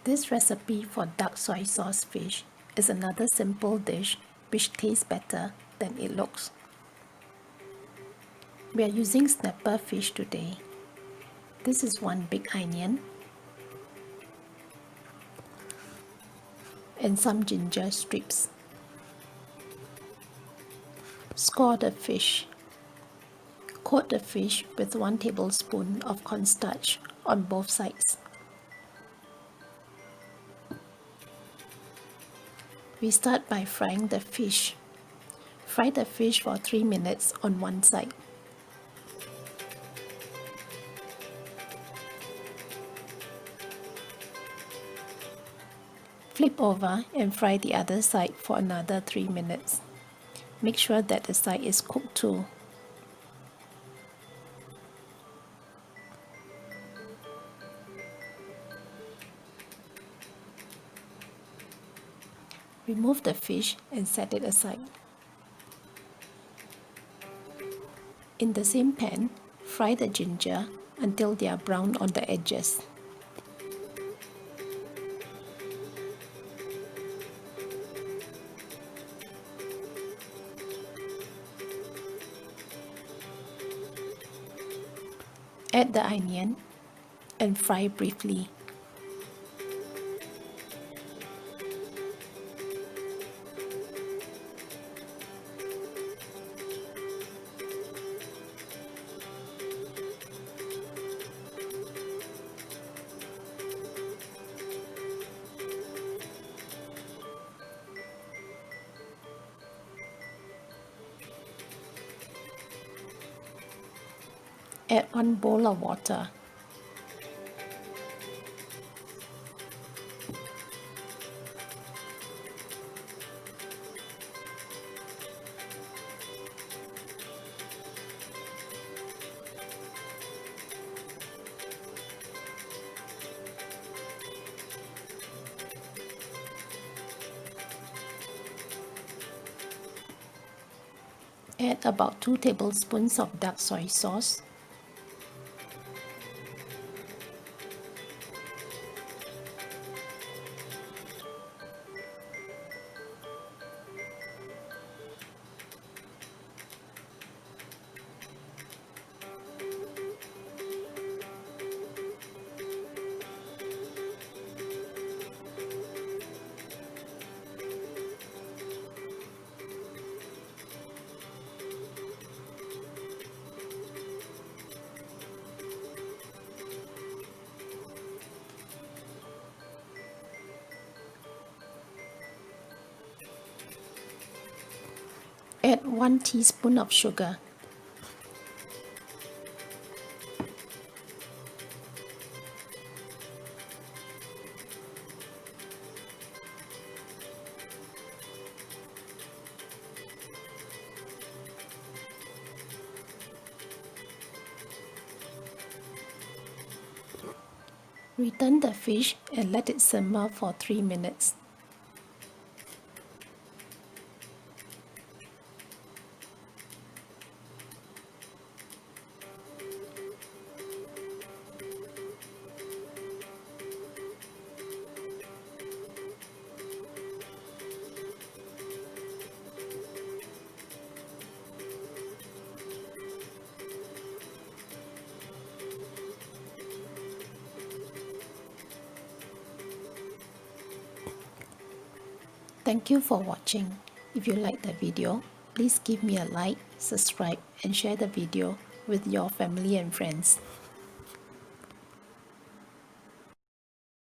This recipe for duck soy sauce fish is another simple dish which tastes better than it looks. We are using snapper fish today. This is 1 big onion and some ginger strips. Score the fish. Coat the fish with 1 tablespoon of cornstarch on both sides. We start by frying the fish. Fry the fish for 3 minutes on one side. Flip over and fry the other side for another 3 minutes. Make sure that the side is cooked too. Remove the fish and set it aside. In the same pan, fry the ginger until they are brown on the edges. Add the onion and fry briefly. Add 1 bowl of water. Add about 2 tablespoons of dark soy sauce. Add 1 teaspoon of sugar. Return the fish and let it simmer for 3 minutes. Thank you for watching. If you like the video, please give me a like, subscribe, and share the video with your family and friends.